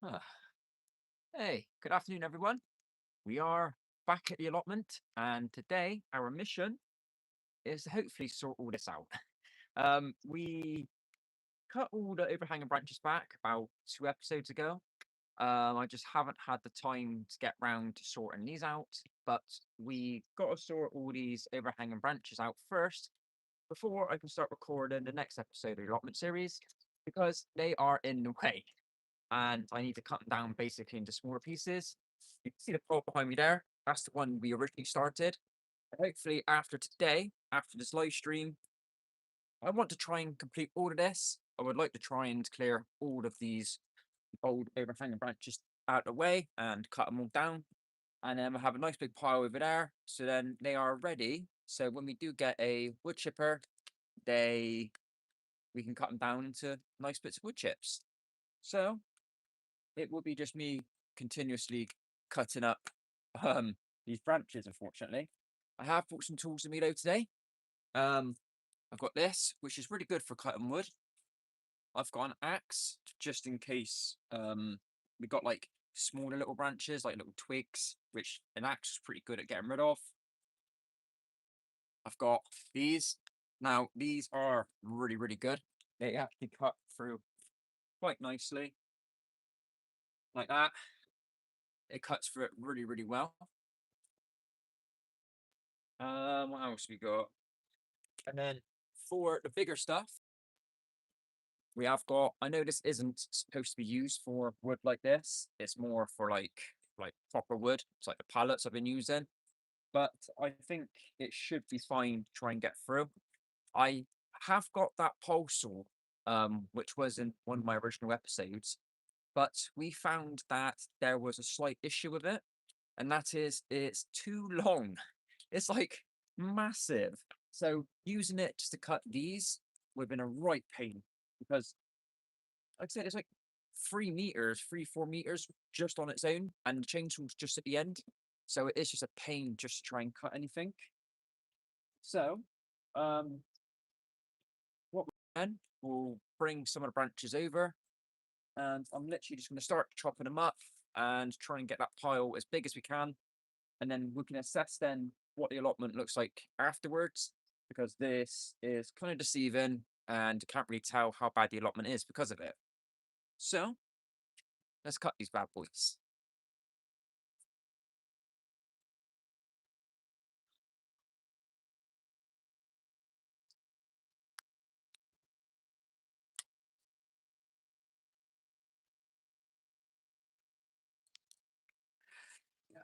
Ah, Hey, good afternoon, everyone. We are back at the allotment, and today our mission is to hopefully sort all this out. We cut all the overhanging branches back about 2 episodes ago. I just haven't had the time to get round to sorting these out, but we got to sort all these overhanging branches out first before I can start recording the next episode of the allotment series because they are in the way and I need to cut them down basically into smaller pieces. You can see the pole behind me there. That's the one we originally started. And hopefully, after today, after this live stream, I want to try and complete all of this. I would like to try and clear all of these old overhanging branches out of the way and cut them all down. And then we'll have a nice big pile over there. So then they are ready. So when we do get a wood chipper, they we can cut them down into nice bits of wood chips. So it will be just me continuously cutting up um these branches, unfortunately. I have brought some tools with me though today. Um I've got this, which is really good for cutting wood. I've got an axe just in case we got like smaller little branches, like little twigs, which an axe is pretty good at getting rid of. I've got these. Now, these are really, really good. They actually cut through quite nicely, like that. It cuts through it really, really well. What else we got? And then for the bigger stuff, we have got. I know this isn't supposed to be used for wood like this. It's more for like proper wood. It's like the pallets I've been using. But I think it should be fine to try and get through. I have got that pole saw, which was in one of my original episodes, but we found that there was a slight issue with it, and that is it's too long. It's like massive. So using it just to cut these would have been a right pain because, like I said, it's like 3 meters, 4 meters just on its own, and the chainsaw's just at the end. So it is just a pain just to try and cut anything. So, um, what we can, we'll bring some of the branches over, and I'm literally just going to start chopping them up and try and get that pile as big as we can, and then we can assess then what the allotment looks like afterwards, because this is kind of deceiving and can't really tell how bad the allotment is because of it. So let's cut these bad boys. Yeah.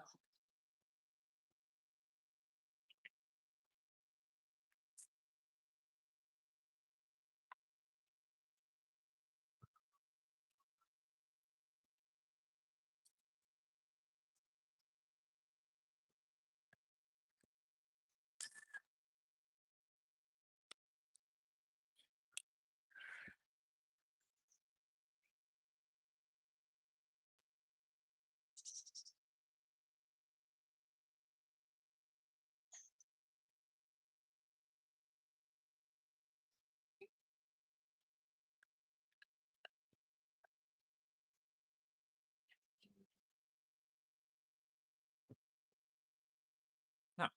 Now,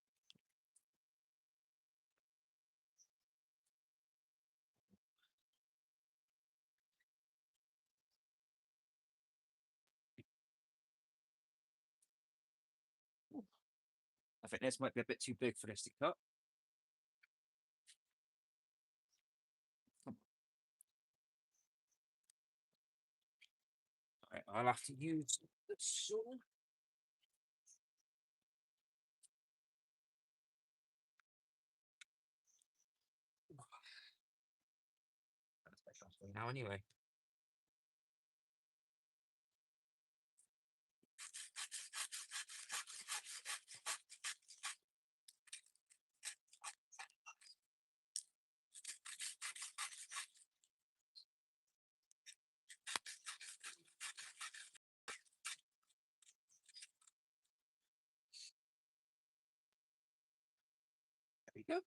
I think this might be a bit too big for this to cut. Right, I'll have to use the saw. That's my shot now anyway. There we go.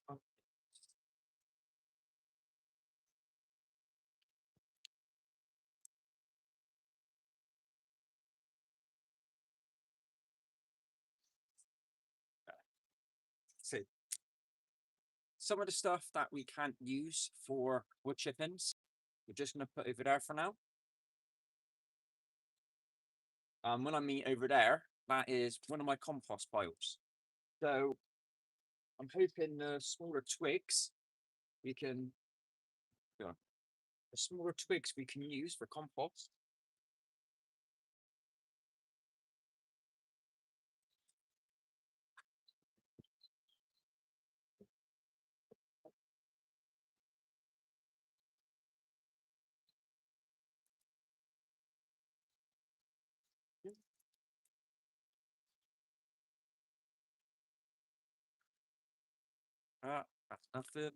Uh, some of the stuff that we can't use for wood chippings, we're just going to put over there for now. When I mean over there, that is one of my compost piles. So I'm hoping the smaller twigs we can, the smaller twigs we can use for compost. That's nothing.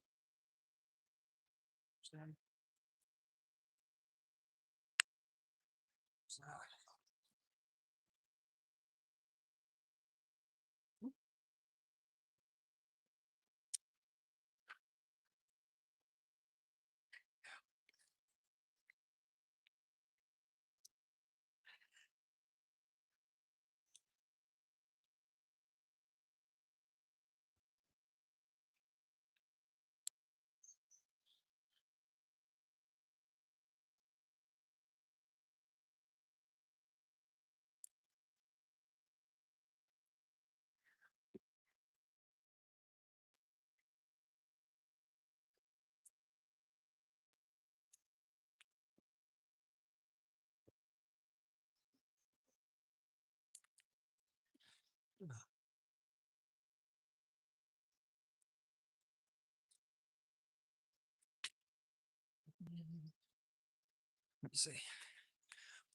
Let me see.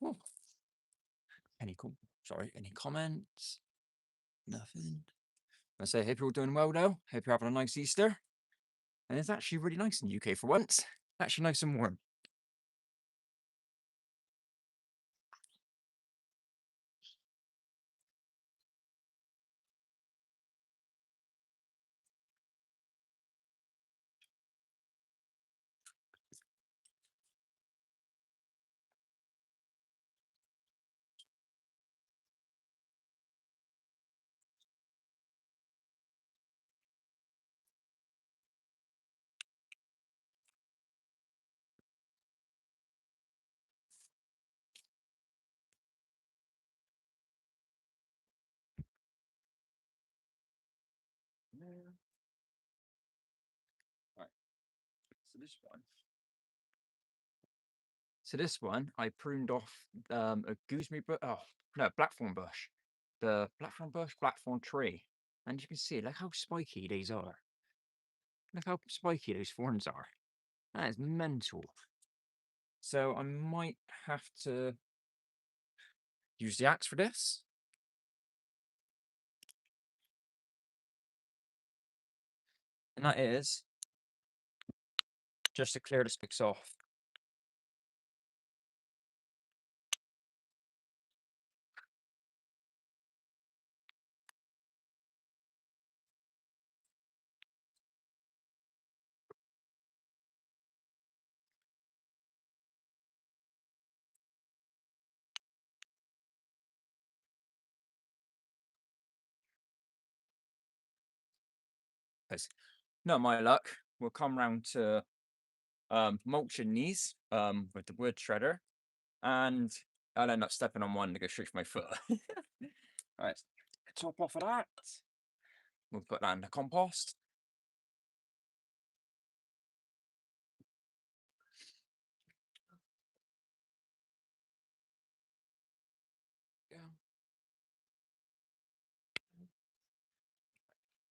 Oh. Any comments? Nothing. I say, hope you're all doing well though. Hope you're having a nice Easter. And it's actually really nice in the UK for once. Actually nice and warm. Right. So this one, I pruned off a gooseberry bush. Oh no, blackthorn bush. The blackthorn tree, and you can see, look how spiky these are. Look how spiky those thorns are. That is mental. So I might have to use the axe for this. And that is just to clear the sticks off. Because not my luck, we'll come round to mulching these with the wood shredder, and I'll end up stepping on one to go straight for my foot. Alright, top off of that. We'll put that in the compost. Yeah.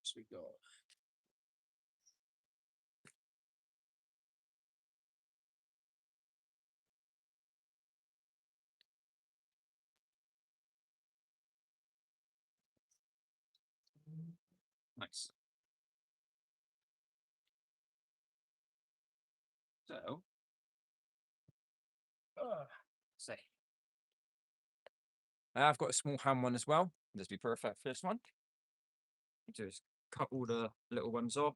So we got nice. So, say, I've got a small hand one as well. This will be perfect for this one. Just cut all the little ones off.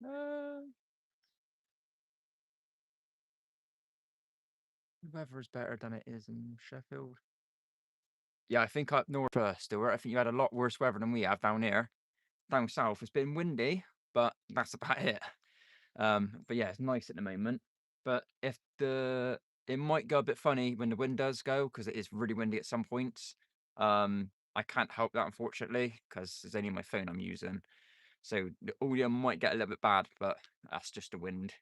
The weather is better than it is in Sheffield. Yeah, I think up north still. I think you had a lot worse weather than we have down here. Down south, it's been windy, but that's about it. But yeah, it's nice at the moment. But if the it might go a bit funny when the wind does go because it is really windy at some points. I can't help that unfortunately because it's only my phone I'm using, so the audio might get a little bit bad, but that's just the wind.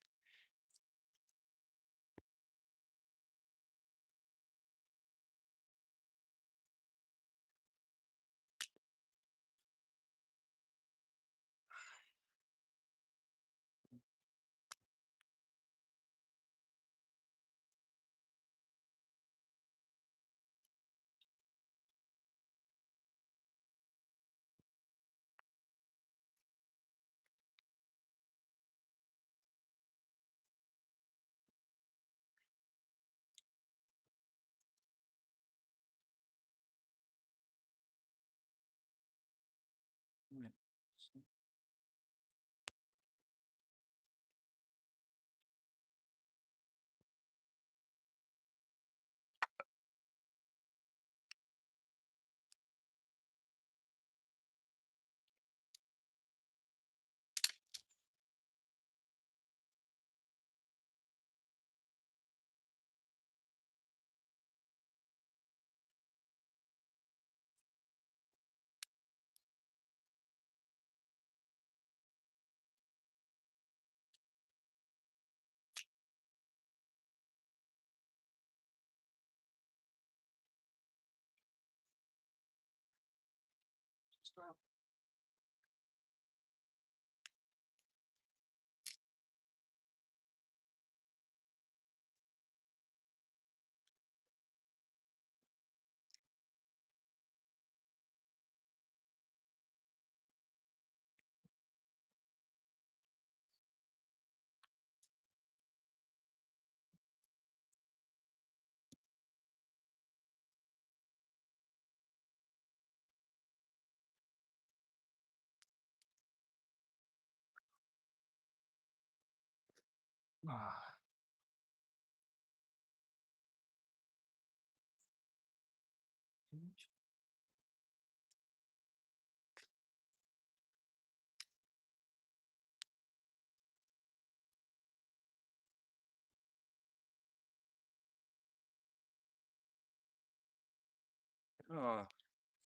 Oh,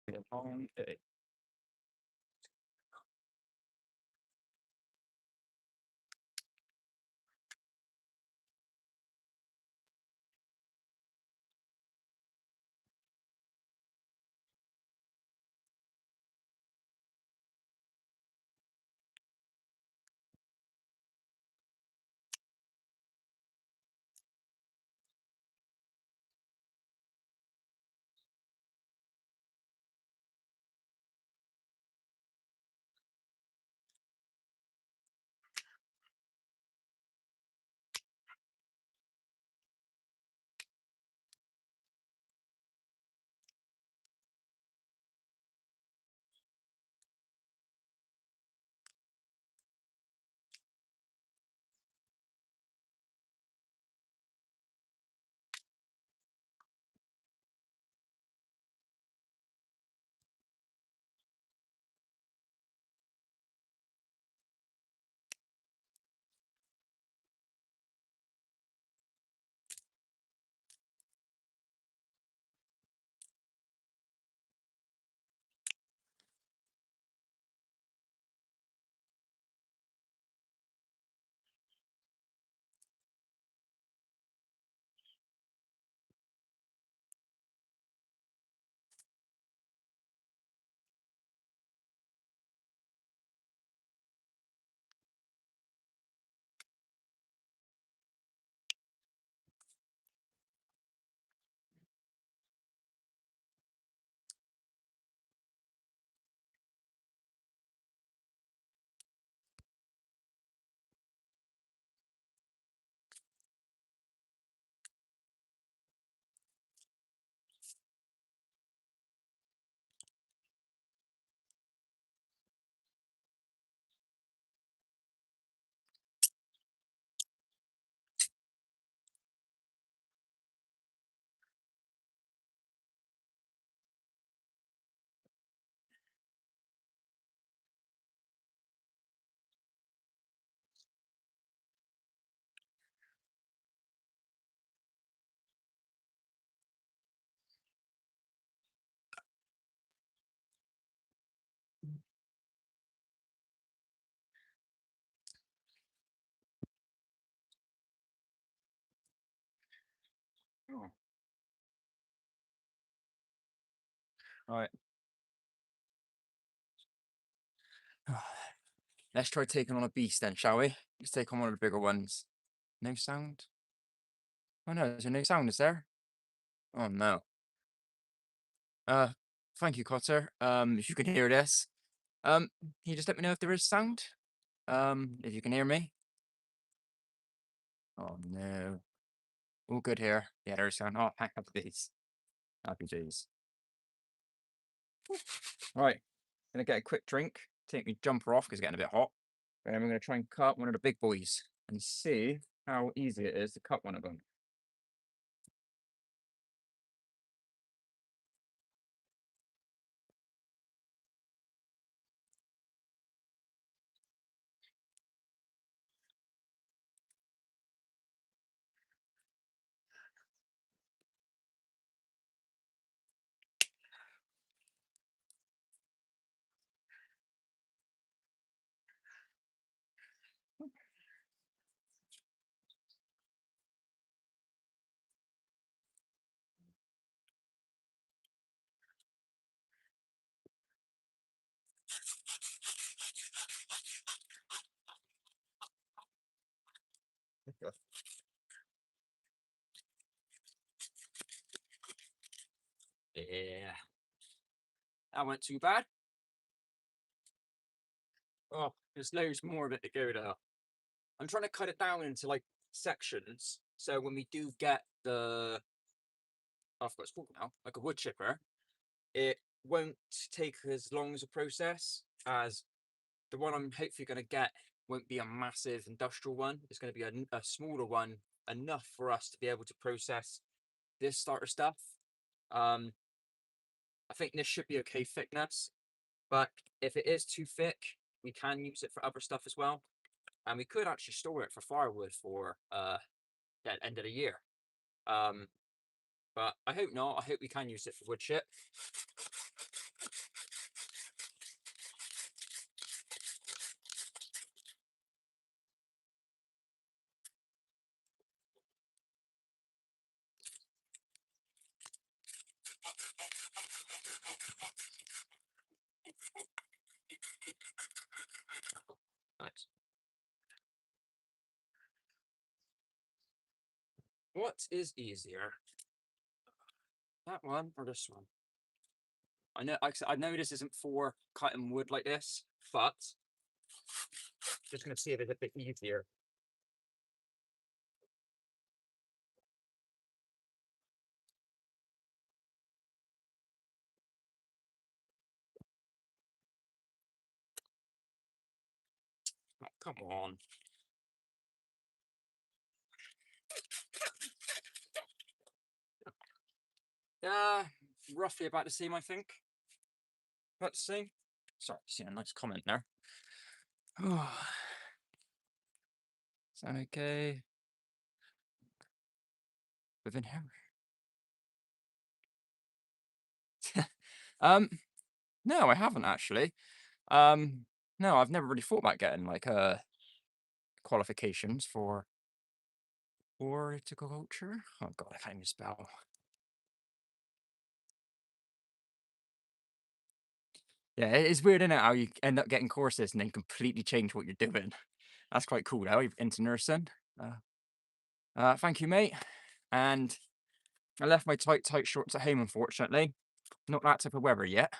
been a long day. Right. Let's try taking on a beast then, shall we? Let's take on one of the bigger ones. No sound? Oh no, is there no sound, is there? Oh no. Uh, Thank you, Cotter. If you can hear this. Can you just let me know if there is sound? If you can hear me. Oh no. All good here. Yeah, there's sound. Oh, happy days. Happy days. Right. Gonna get a quick drink. Take my jumper off because it's getting a bit hot. And we're gonna try and cut one of the big boys and see how easy it is to cut one of them. Yeah, that went too bad. Oh, there's loads more of it to go there. I'm trying to cut it down into like sections. So when we do get the, I forgot what it's called now, like a wood chipper, it won't take as long as a process as the one I'm hopefully going to get. Won't be a massive industrial one. It's going to be a smaller one, enough for us to be able to process this starter stuff. I think this should be okay thickness, but if it is too thick, we can use it for other stuff as well. And we could actually store it for firewood for the end of the year. But I hope not. I hope we can use it for wood chip. Nice. What is easier? That one or this one? I know this isn't for cutting wood like this, but just gonna see if it's a bit easier. Oh, come on. Yeah, roughly about the same, I think. About the same. Sorry, seen a nice comment there. Oh, sound okay? Within here. Um, no, I haven't actually. No, I've never really thought about getting like qualifications for horticulture. Oh god, I can't even spell. Yeah, it is weird, isn't it, how you end up getting courses and then completely change what you're doing. That's quite cool, though, into nursing. Thank you, mate. And I left my tight shorts at home, unfortunately. Not that type of weather yet.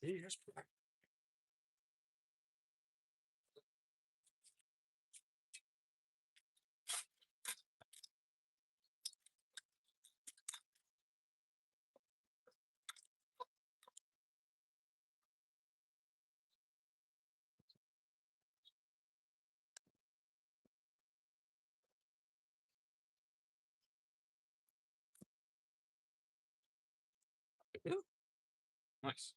Yes. Nice.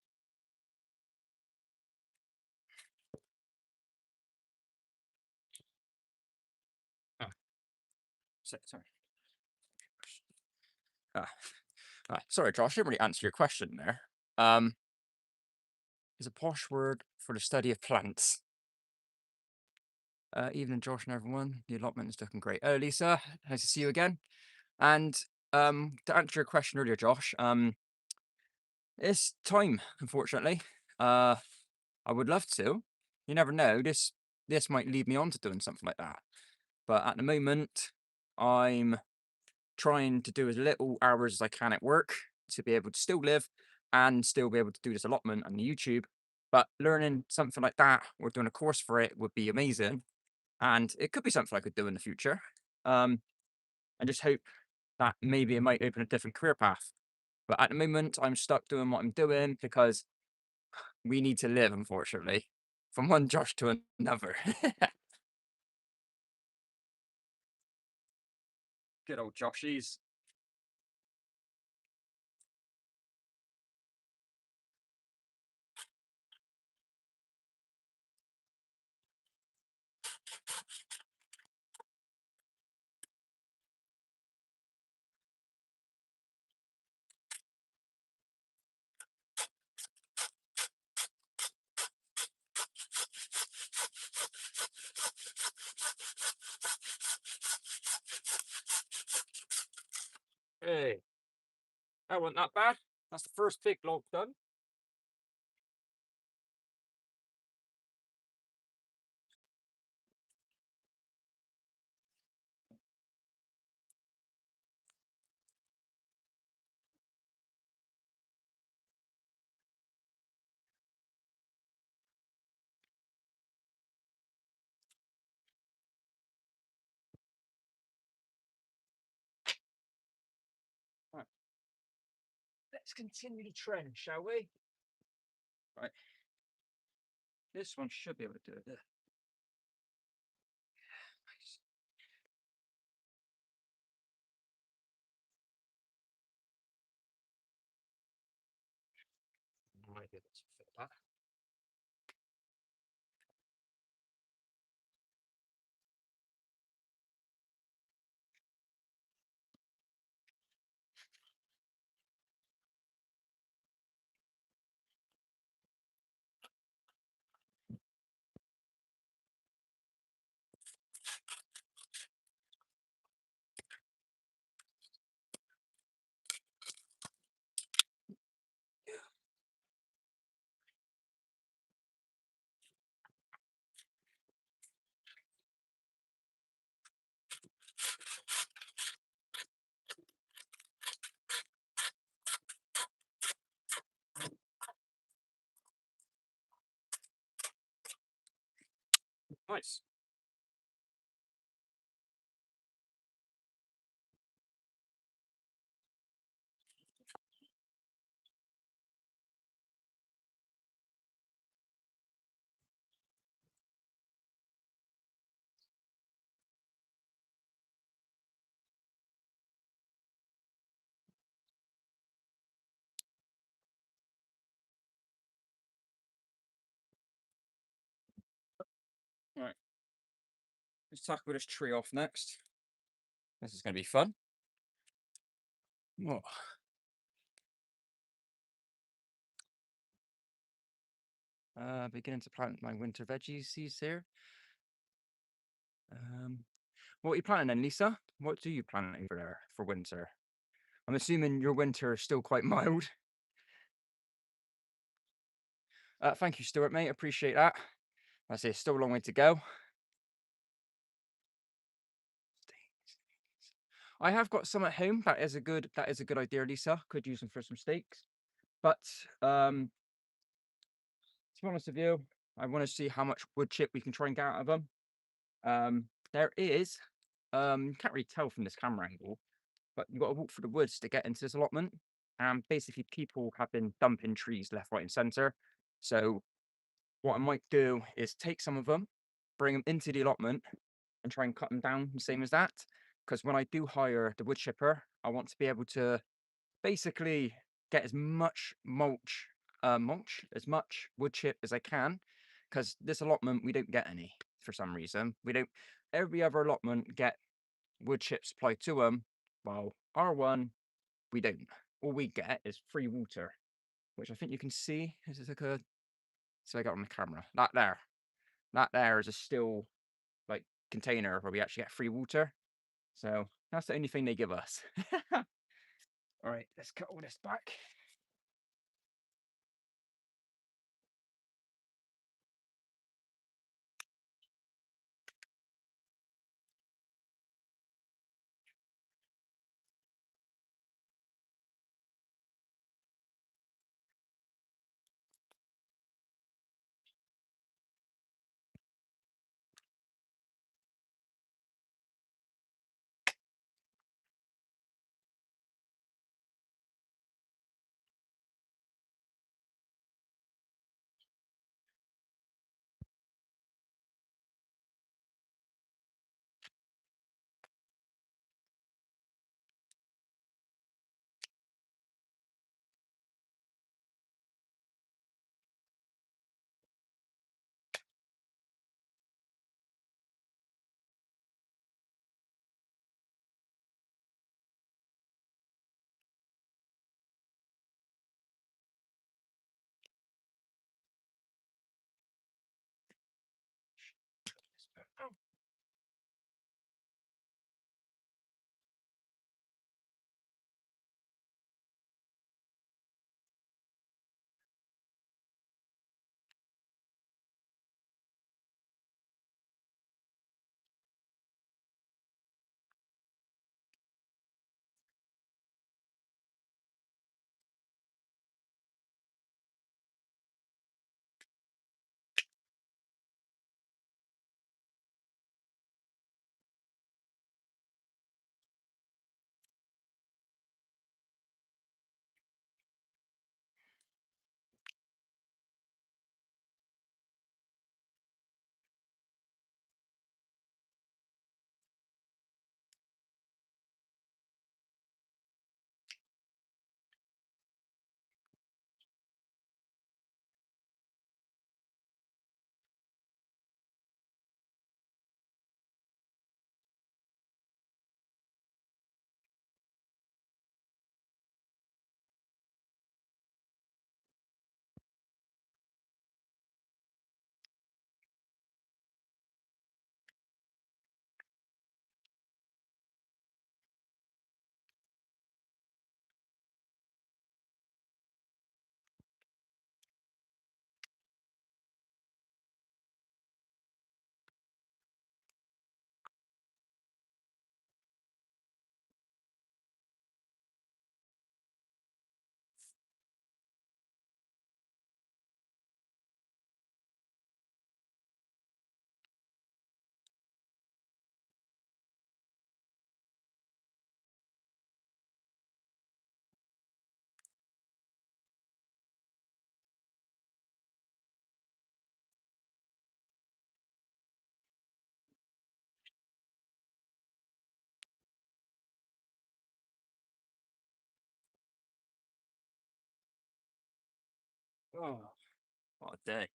Oh, sorry. Ah, sorry, Josh. I didn't really answer your question there. Is a posh word for the study of plants. Evening, Josh and everyone. The allotment is looking great. Lisa, nice to see you again. And to answer your question earlier, Josh, it's time, unfortunately. I would love to. You never know. This might lead me on to doing something like that. But at the moment, I'm trying to do as little hours as I can at work to be able to still live and still be able to do this allotment on the YouTube. But learning something like that or doing a course for it would be amazing. And it could be something I could do in the future. I just hope that maybe it might open a different career path. But at the moment, I'm stuck doing what I'm doing because we need to live, unfortunately, from one Josh to another. Good old Joshies. Hey, that wasn't that bad. That's the first big log done. Right, let's continue the trend, shall we? Right, this one should be able to do it. There. Nice. Might be able to fit that. Nice. Right, let's tackle this tree off next. This is going to be fun. Oh. Beginning to plant my winter veggies seeds here. What are you planting then, Lisa? What do you plant over there for winter? I'm assuming your winter is still quite mild. Thank you, Stuart, mate. Appreciate that. I say still a long way to go. I have got some at home. That is a good idea, Lisa. Could use them for some steaks. But to be honest with you, I want to see how much wood chip we can try and get out of them. There is, can't really tell from this camera angle, but you've got to walk through the woods to get into this allotment. And basically, people have been dumping trees left, right, and centre. So what I might do is take some of them, bring them into the allotment, and try and cut them down the same as that. Because when I do hire the wood chipper, I want to be able to basically get as much as much wood chip as I can. Because this allotment, we don't get any for some reason. We don't. Every other allotment get wood chip supplied to them. Well, our one, we don't. All we get is free water, which I think you can see. This is like a. So I got on the camera. That there is a still container where we actually get free water. So that's the only thing they give us. All right, let's cut all this back. Oh, what a day.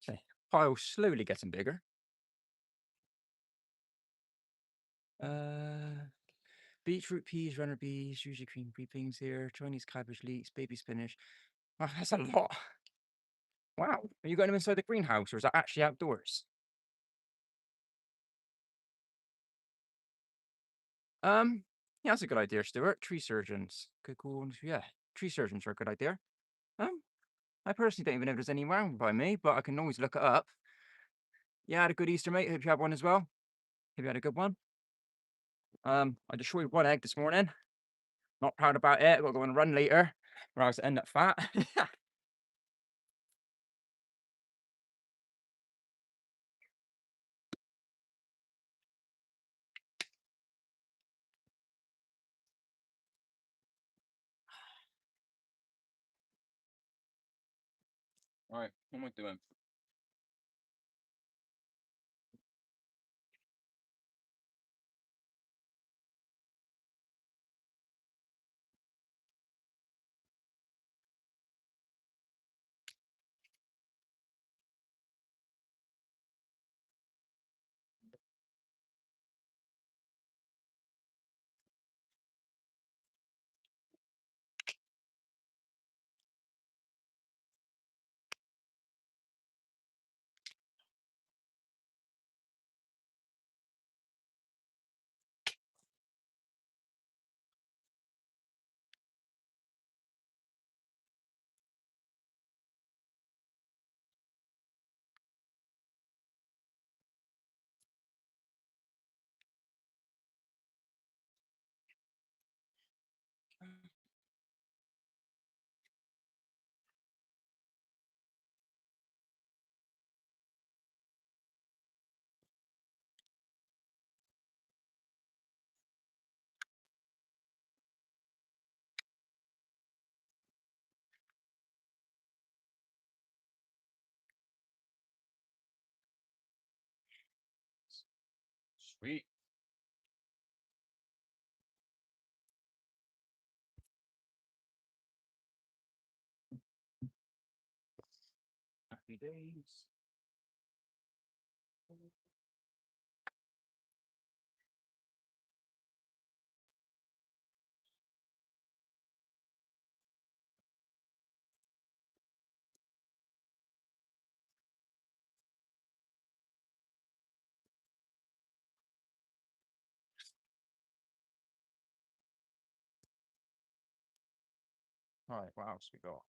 Okay, pile slowly getting bigger. Beetroot peas, runner bees, usually green beans here, Chinese cabbage leeks, baby spinach. Oh, that's a lot. Wow. Are you got them inside the greenhouse or is that actually outdoors? Yeah, that's a good idea, Stuart. Tree surgeons. Good cool. Yeah, tree surgeons are a good idea. Um, I personally don't even know if there's any around by me, but I can always look it up. Yeah, I had a good Easter, mate. Hope you had one as well. Hope you had a good one. I destroyed one egg this morning. Not proud about it. I've got to go on a run later, or else I end up fat. Right, what am I doing? Sweet. Happy days. All right, what else we got?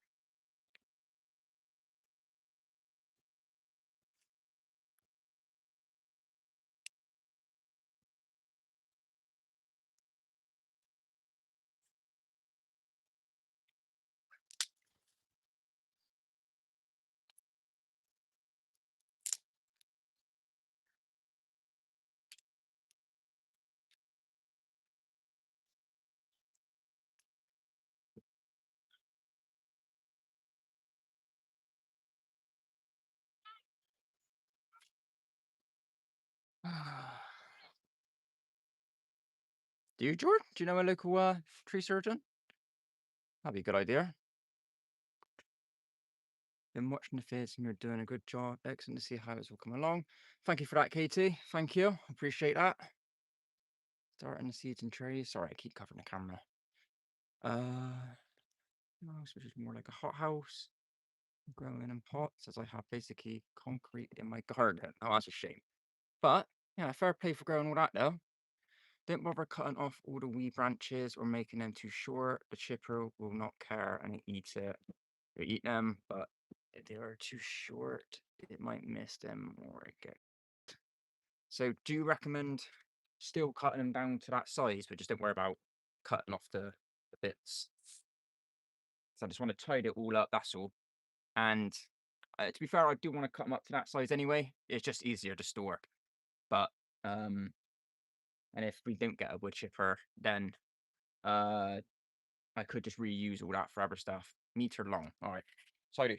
Do you, George? Do you know a local tree surgeon? That'd be a good idea. Been watching the vids and you're doing a good job. Excellent to see how it's all coming along. Thank you for that, Katie. Thank you. Appreciate that. Starting the seeds and trays. Sorry, I keep covering the camera. Which is more like a hothouse. Growing in pots as I have basically concrete in my garden. Oh, that's a shame. But yeah, fair play for growing all that though. Don't bother cutting off all the wee branches or making them too short. The chipper will not care and it eats it. You eat them, but if they are too short, it might miss them or get. So do you recommend still cutting them down to that size, but just don't worry about cutting off the bits? So I just want to tidy it all up, that's all. And to be fair, I do want to cut them up to that size anyway. It's just easier to store. But and if we don't get a wood chipper, then I could just reuse all that for other stuff. Meter long. All right. So I do.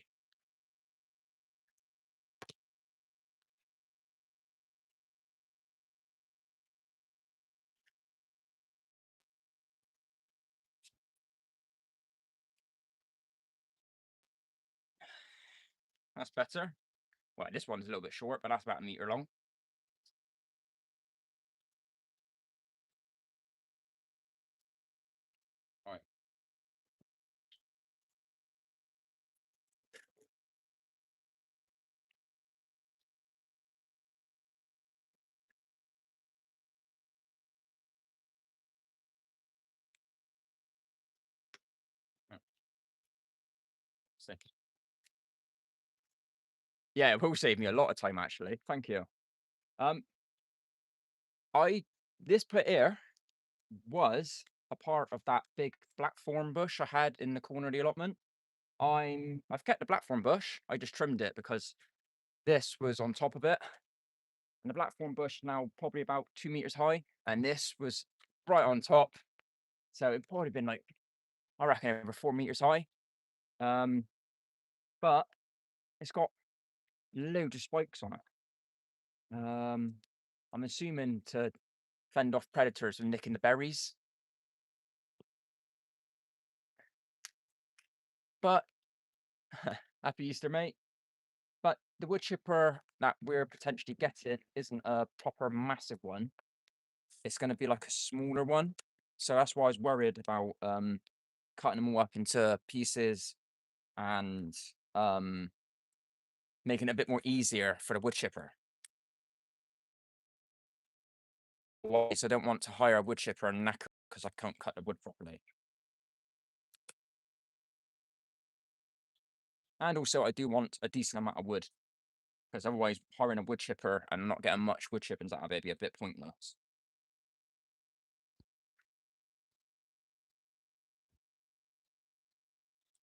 That's better. Well, this one's a little bit short, but that's about a meter long. All right. Sick. Yeah, it will save me a lot of time actually. Thank you. Um, I this put here was a part of that big black thorn bush I had in the corner of the allotment. I've kept the black thorn bush. I just trimmed it because this was on top of it. And the black thorn bush now probably about 2 meters high, and this was right on top. So it'd probably been like, I reckon, over 4 meters high. Um, but it's got loads of spikes on it. I'm assuming to fend off predators from nicking the berries. But happy Easter, mate. But the wood chipper that we're potentially getting isn't a proper massive one. It's going to be like a smaller one. So that's why I was worried about cutting them all up into pieces and making it a bit more easier for the wood chipper. So I don't want to hire a wood chipper and knacker because I can't cut the wood properly. And also I do want a decent amount of wood, because otherwise hiring a wood chipper and not getting much wood chippings out of it would be a bit pointless.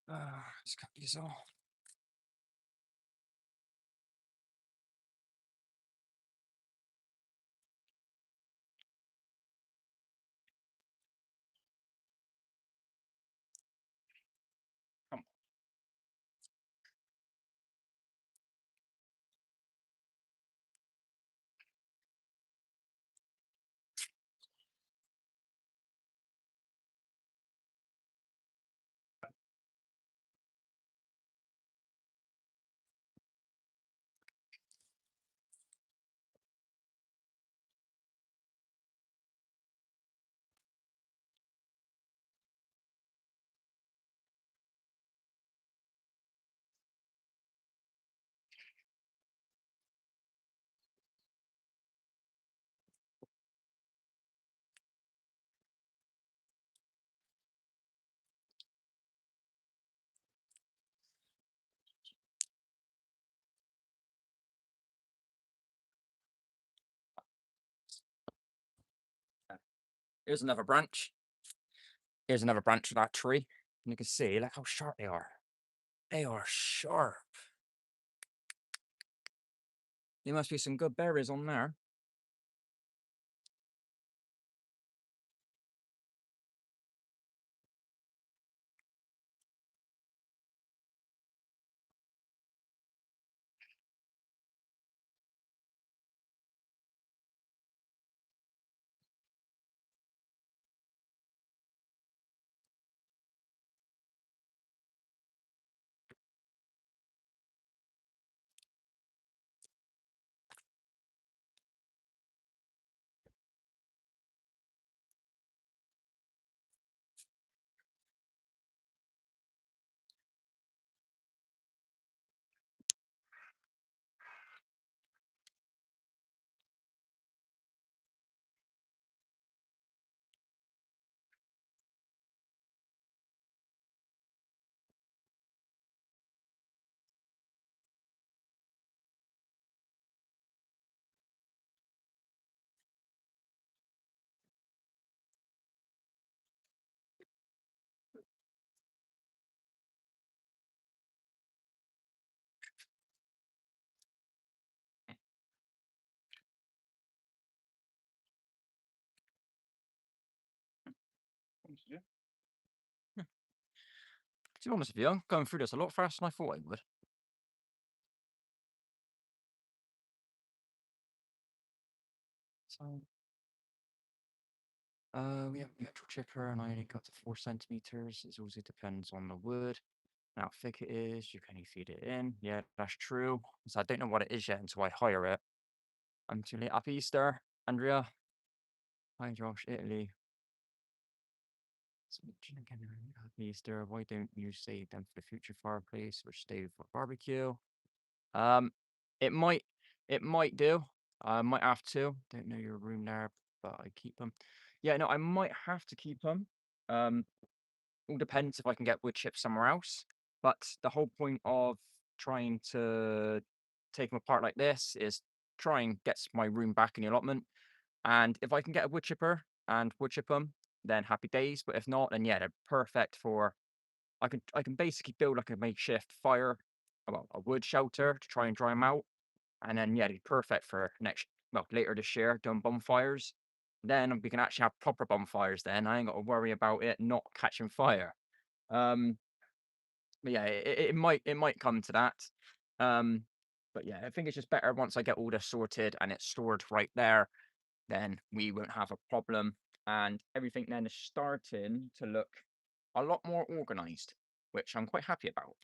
Let's cut these off. Come on. Here's another branch. Here's another branch of that tree. And you can see, look how sharp they are. They are sharp. There must be some good berries on there. To be honest with you, I'm going through this a lot faster than I thought I would. So, we have the actual chipper, and I only got to 4 centimeters. It also depends on the wood and how thick it is. You can only feed it in. Yeah, that's true. So I don't know what it is yet until I hire it. I'm too late. Happy Easter, Andrea. Hi, Josh, Italy. So, happy Easter. Why don't you save them for the future fireplace or stay for barbecue? Um, it might, it might do. I might have to. Don't know your room there, but I keep them. Yeah, no, I might have to keep them. Um, all depends if I can get wood chips somewhere else. But the whole point of trying to take them apart like this is try and get my room back in the allotment. And if I can get a wood chipper, and wood chip them, then happy days. But if not, then yeah, they're perfect for. I can basically build like a makeshift fire, well, a wood shelter to try and dry them out, and then yeah, they're perfect for later this year doing bonfires. Then we can actually have proper bonfires. Then I ain't got to worry about it not catching fire. Um, but yeah, it might come to that. Um, but yeah, I think it's just better once I get all this sorted and it's stored right there, then we won't have a problem. And everything then is starting to look a lot more organized, which I'm quite happy about.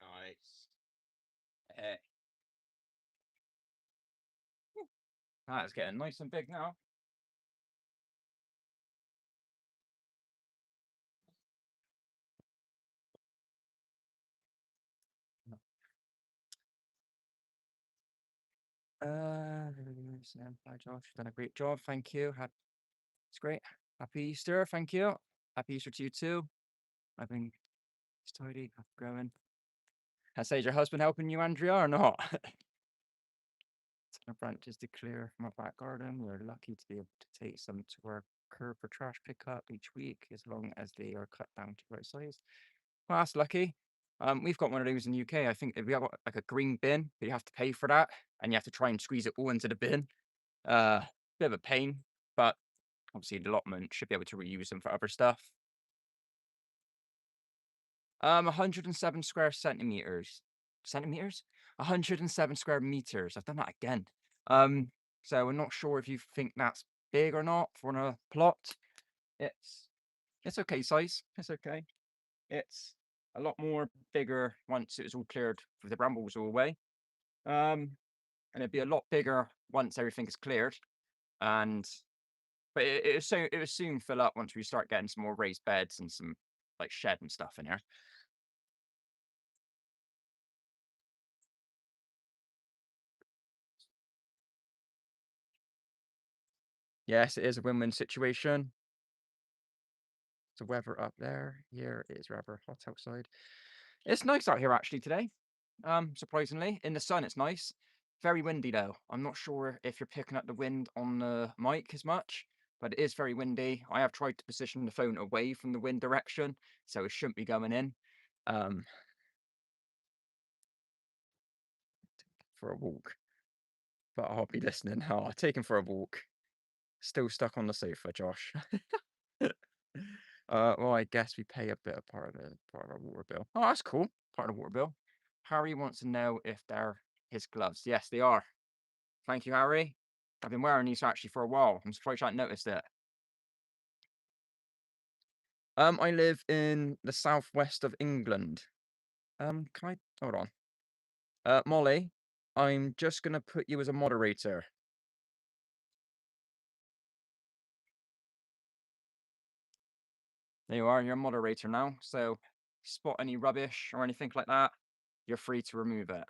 Nice. Eh, it's getting nice and big now. Hi Josh, done a great job. Thank you. It's great. Happy Easter. Thank you. Happy Easter to you too. I've been tidy, growing. I say, is your husband helping you, Andrea, or not? Branches to clear from our back garden. We're lucky to be able to take some to our curb for trash pickup each week, as long as they are cut down to the right size. Well, that's lucky. We've got one of those in the UK. I think we have like a green bin, but you have to pay for that, and you have to try and squeeze it all into the bin. Bit of a pain, but obviously the allotment should be able to reuse them for other stuff. 107 square centimeters. Centimeters? 107 square meters. I've done that again. So I'm not sure if you think that's big or not for a plot. It's it's okay size. It's okay. It's a lot more bigger once it was all cleared with the brambles all away. And it'd be a lot bigger once everything is cleared. And but it will soon fill up once we start getting some more raised beds and some like shed and stuff in here. Yes, it is a win-win situation. The weather up there. Here it is rather hot outside. It's nice out here actually today. Surprisingly, in the sun it's nice. Very windy though. I'm not sure if you're picking up the wind on the mic as much, but it is very windy. I have tried to position the phone away from the wind direction, so it shouldn't be going in. Um, for a walk, but I'll be listening. Oh, taken for a walk. Still stuck on the sofa, Josh. Well, I guess we pay a bit of part of our water bill. Oh, that's cool. Part of the water bill. Harry wants to know if they're his gloves. Yes, they are. Thank you, Harry. I've been wearing these actually for a while. I'm surprised you hadn't noticed it. I live in the southwest of England. Can I hold on? Molly, I'm just gonna put you as a moderator. There you are, you're a moderator now. So spot any rubbish or anything like that, you're free to remove it.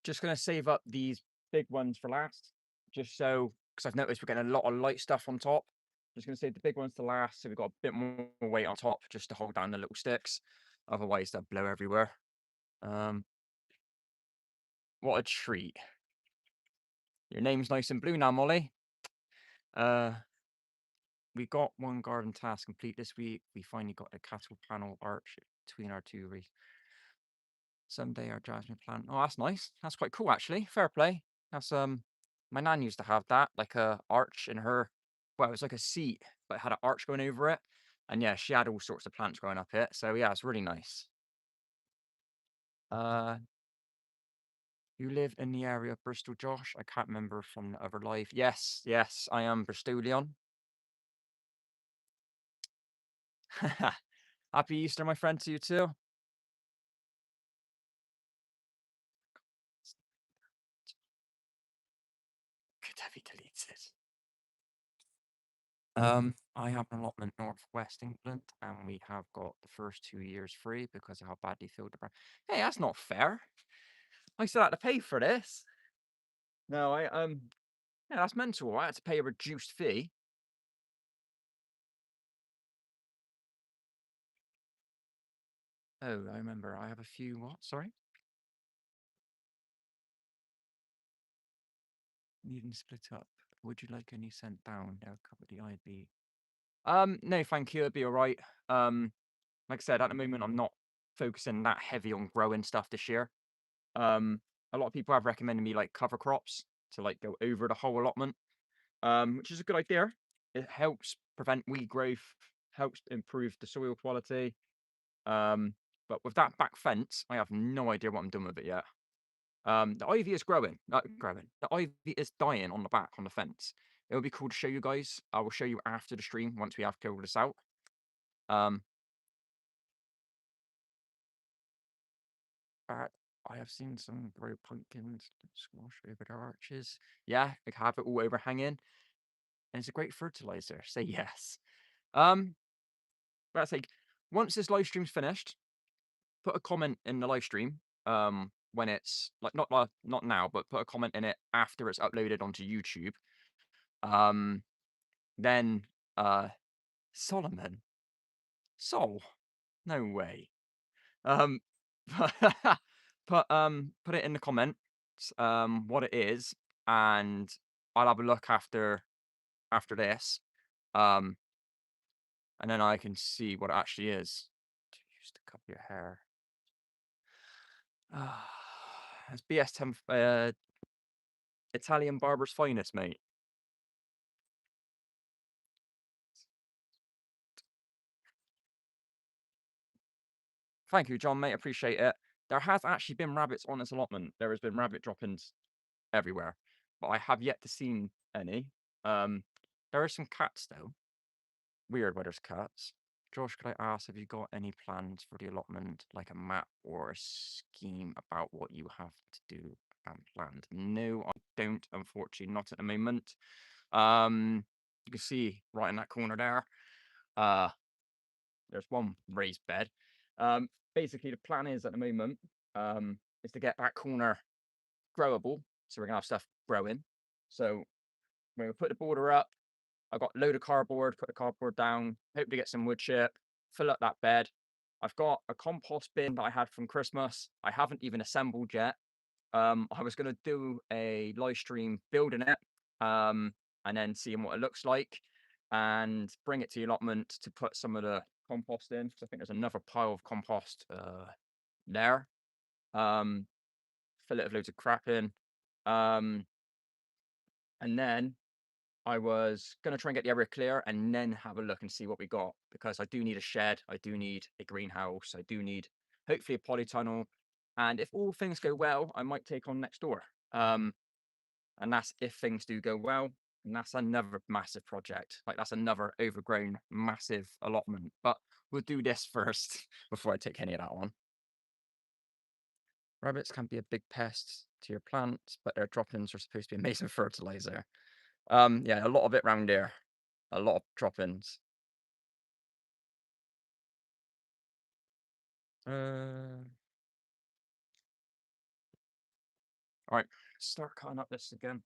Just gonna save up these big ones for last, just so because I've noticed we're getting a lot of light stuff on top. Just gonna save the big ones to last, so we've got a bit more weight on top just to hold down the little sticks. Otherwise, they'll blow everywhere. Um, what a treat! Your name's nice and blue now, Molly. Uh, we got one garden task complete this week. We finally got a cattle panel arch between our two reefs. Someday our jasmine plant. Oh, that's nice. That's quite cool, actually. Fair play. That's my nan used to have that, like a arch in her. Well, it was like a seat, but it had an arch going over it. And yeah, she had all sorts of plants growing up it. So yeah, it's really nice. Uh, you live in the area of Bristol, Josh? I can't remember from the other life. Yes, yes, I am Bristolian. Happy Easter, my friend, to you too. Could have be deleted. I have an allotment northwest England, and we have got the first 2 years free because of how badly filled the brand. Hey, that's not fair. I still had to pay for this. No, yeah, that's mental. I had to pay a reduced fee. Oh, I remember. I have a few. What? Sorry. Needing split up. Would you like any sent down? They'll cover the IB. No, thank you. It'd be all right. Like I said, at the moment, I'm not focusing that heavy on growing stuff this year. A lot of people have recommended me like cover crops to like go over the whole allotment, which is a good idea. It helps prevent weed growth, helps improve the soil quality. But with that back fence, I have no idea what I'm doing with it yet. The ivy is growing, growing. The ivy is dying on the back on the fence. It would be cool to show you guys. I will show you after the stream once we have killed this out. Um, but I have seen some grow pumpkins squash over their arches. Yeah, I have it all overhanging, and it's a great fertilizer. Say yes. But that's like once this live stream's finished, put a comment in the live stream. When it's like not now, but put a comment in it after it's uploaded onto YouTube. Then Solomon, Sol, no way. Um, put it in the comments. What it is, and I'll have a look after this. And then I can see what it actually is. To use to cover your hair. It's BS10 Italian barber's finest, mate. Thank you, John, mate. Appreciate it. There has actually been rabbits on this allotment. There has been rabbit droppings everywhere, but I have yet to seen any. There are some cats though. Weird where there's cats. Josh, could I ask, have you got any plans for the allotment, like a map or a scheme about what you have to do and planned? No, I don't, unfortunately, not at the moment. You can see right in that corner there, uh, there's one raised bed. Basically, the plan is at the moment is to get that corner growable, so we're gonna have stuff growing. So when we put the border up, I've got a load of cardboard, put the cardboard down, hope to get some wood chip, fill up that bed. I've got a compost bin that I had from Christmas. I haven't even assembled yet. I was going to do a live stream building it and then seeing what it looks like and bring it to the allotment to put some of the compost in. So I think there's another pile of compost there. Fill it with loads of crap in. And then I was going to try and get the area clear and then have a look and see what we got, because I do need a shed, I do need a greenhouse, I do need hopefully a polytunnel, and if all things go well, I might take on next door. And that's if things do go well, and that's another massive project. Like that's another overgrown massive allotment, but we'll do this first before I take any of that on. Rabbits can be a big pest to your plants, but their droppings are supposed to be amazing fertilizer. Yeah, a lot of it round here. A lot of drop-ins. All right, start cutting up this again.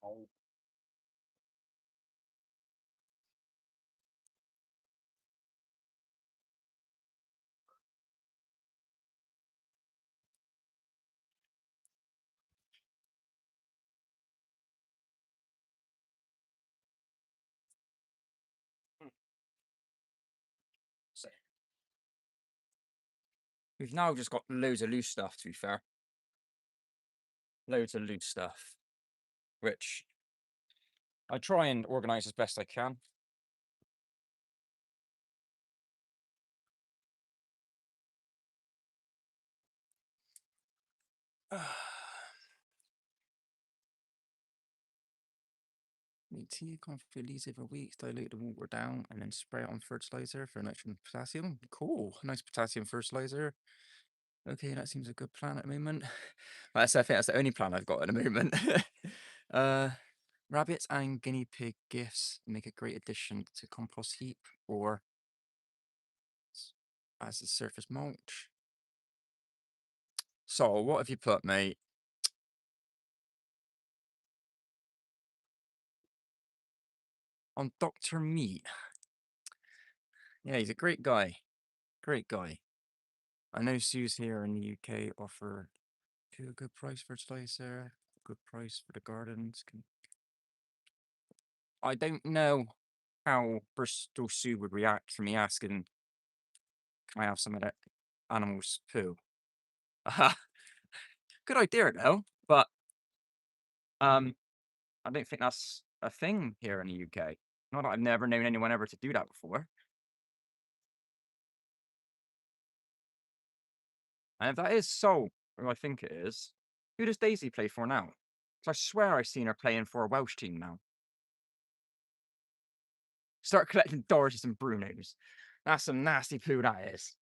Oh. So we've now just got loads of loose stuff, to be fair. Loads of loose stuff, which I try and organize as best I can. Make tea, comfort leaves over weeks, dilute the water down, and then spray it on fertilizer for nitrogen and potassium. Cool. Nice potassium fertilizer. Okay, that seems a good plan at the moment. I think that's the only plan I've got at the moment. Rabbits and guinea pig gifts make a great addition to compost heap or as a surface mulch. So, what have you put, mate? On Dr. Meat. Yeah, he's a great guy. Great guy. I know Sue's here in the UK offer a good price for fertilizer, good price for the gardens. I don't know how Bristol Sue would react to me asking, can I have some of that animal's poo? Good idea though, but I don't think that's a thing here in the UK. Not that I've never known anyone ever to do that before. And if that is Sol, who I think it is, who does Daisy play for now? 'Cause I swear I've seen her playing for a Welsh team now. Start collecting Dorises and Brunos. That's some nasty poo, that is.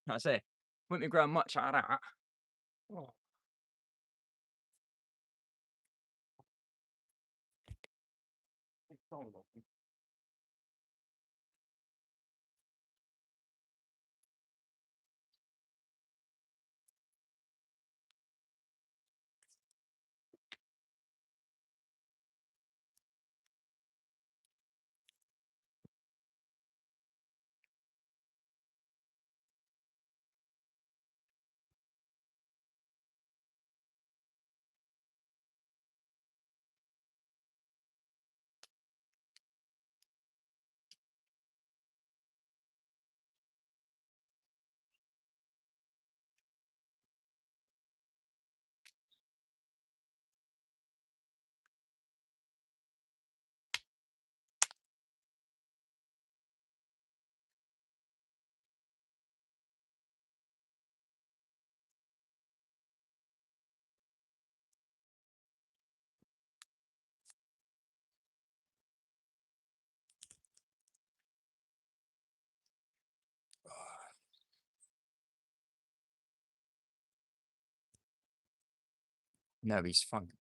That's it. Wouldn't be growing much out of that. Oh. No, he's fine.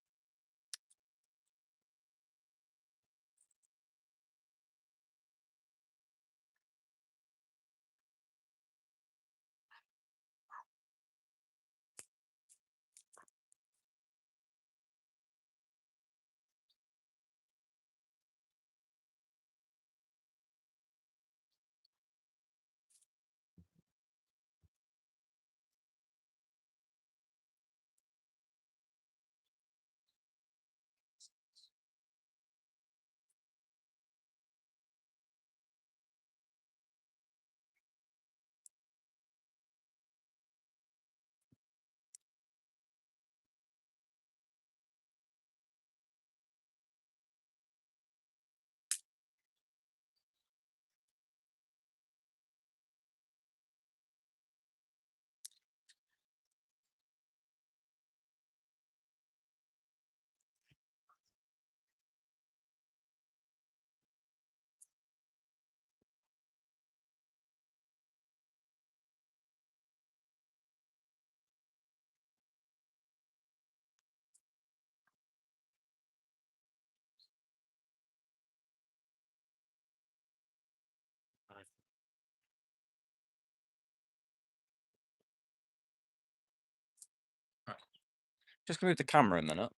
Just gonna move the camera a minute.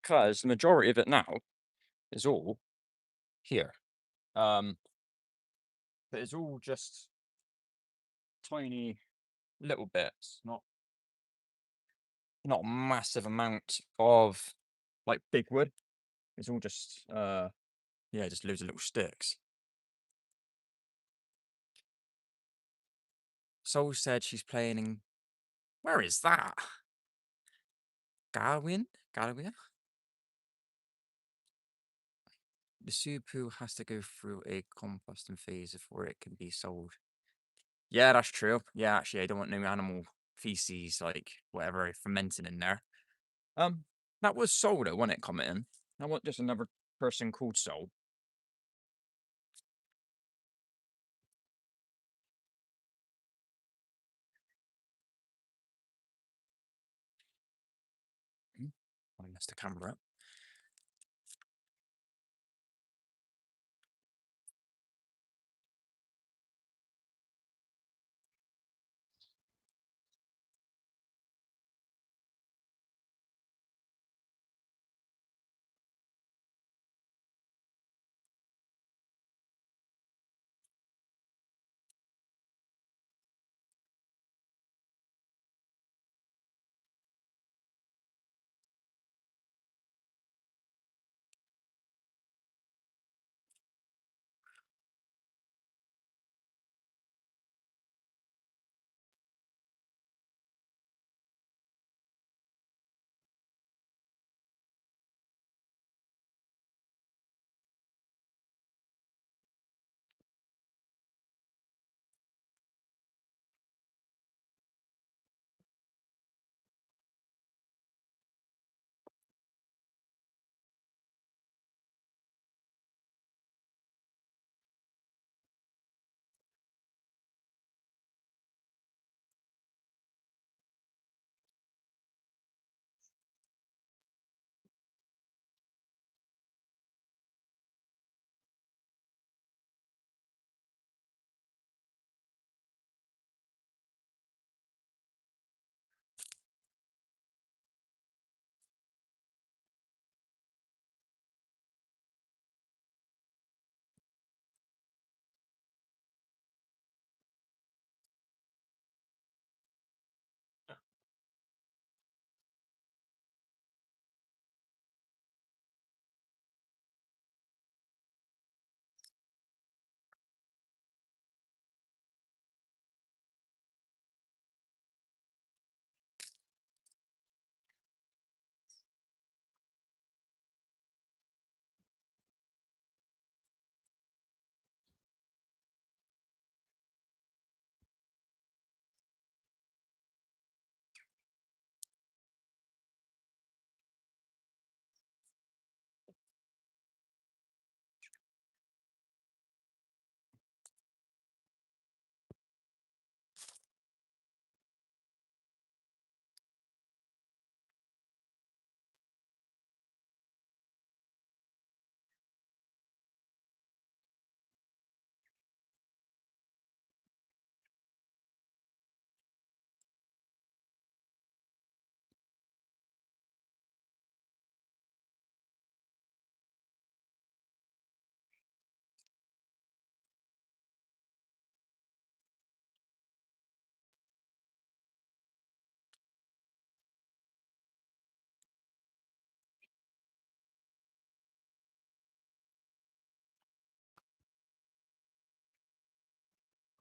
Because the majority of it now is all here. But it's all just tiny little bits, not a massive amount of like big wood. It's all just yeah, just loads of little sticks. Sol said she's playing in where is that? Galwin? Galway? The Supu has to go through a composting phase before it can be sold. Yeah, that's true. Yeah, actually, I don't want no animal feces, like whatever, fermenting in there. That was Sol though, wasn't it? Commenting. I want just another person called Sol. That's the camera.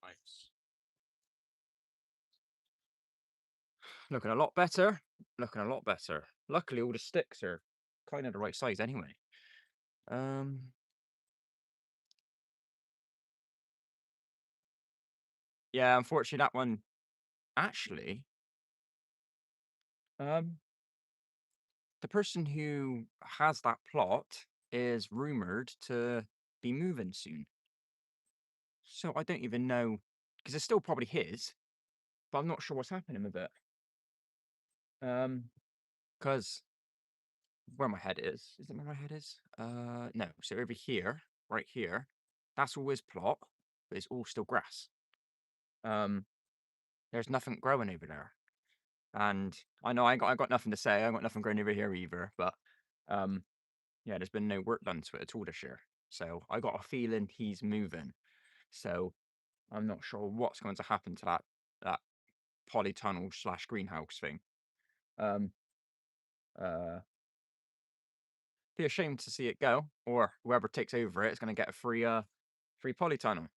Nice. Looking a lot better. Looking a lot better. Luckily, all the sticks are kind of the right size anyway. Yeah, unfortunately, that one actually, the person who has that plot is rumored to be moving soon. So I don't even know, because it's still probably his, but I'm not sure what's happening with it. Because where my head is it where my head is? No. So over here, right here, that's all his plot, but it's all still grass. There's nothing growing over there. And I know I got nothing to say. I got nothing growing over here either. But yeah, there's been no work done to it at all this year. So I got a feeling he's moving. So I'm not sure what's going to happen to that polytunnel / greenhouse thing. Uh, be ashamed to see it go, or whoever takes over it is going to get a free polytunnel.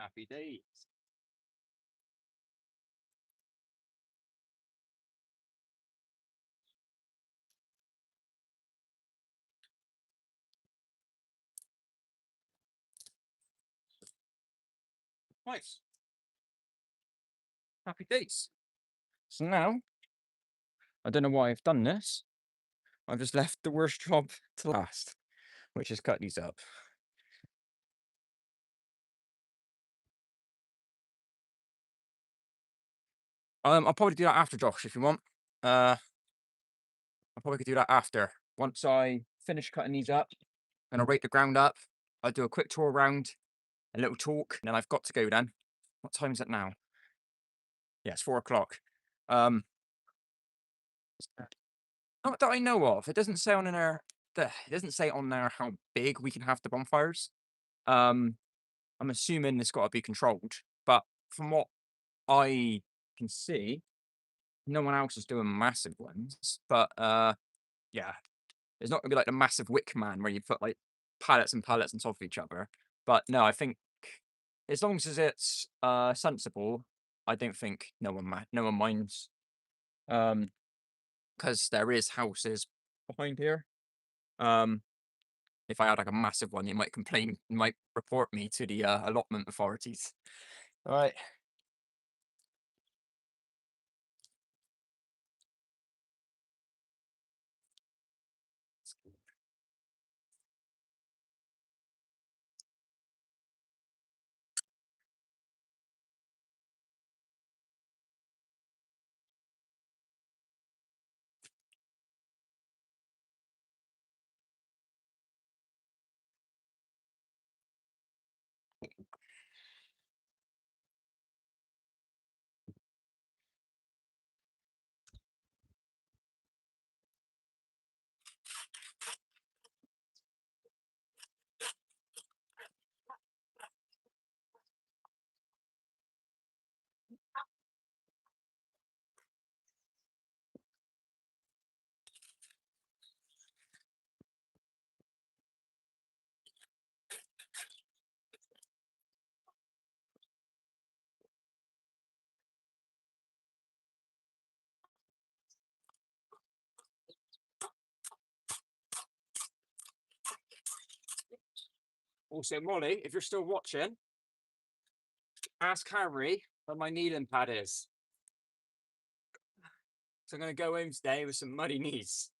Happy days. Nice. Happy days. So now, I don't know why I've done this. I've just left the worst job to last, which is cut these up. I'll probably do that after, Josh, if you want. I probably could do that after. Once I finish cutting these up, and I'll rake the ground up. I'll do a quick tour around, a little talk, and then I've got to go then. What time is it now? Yeah, it's 4 o'clock. Not that I know of. It doesn't say on there. It doesn't say on there how big we can have the bonfires. I'm assuming it's got to be controlled, but from what I can see, no one else is doing massive ones. But yeah, it's not gonna be like the massive wick man where you put like pallets and pallets on top of each other. But no, I think as long as it's sensible, I don't think no one minds. Because there is houses behind here. If I had like a massive one, you might complain, you might report me to the allotment authorities. All right. Also, Molly, if you're still watching, ask Harry where my kneeling pad is. So I'm gonna go home today with some muddy knees.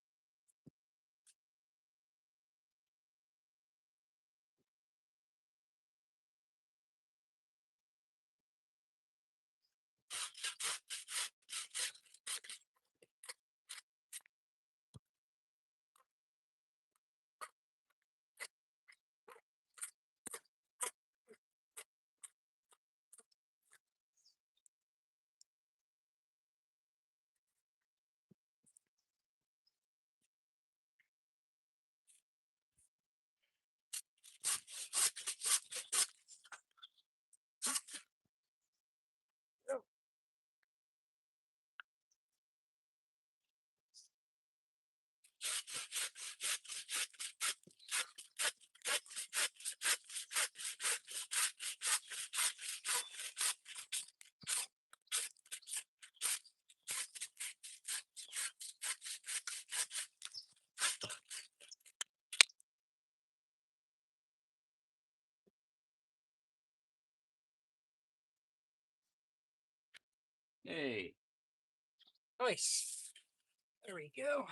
Hey, nice. There we go.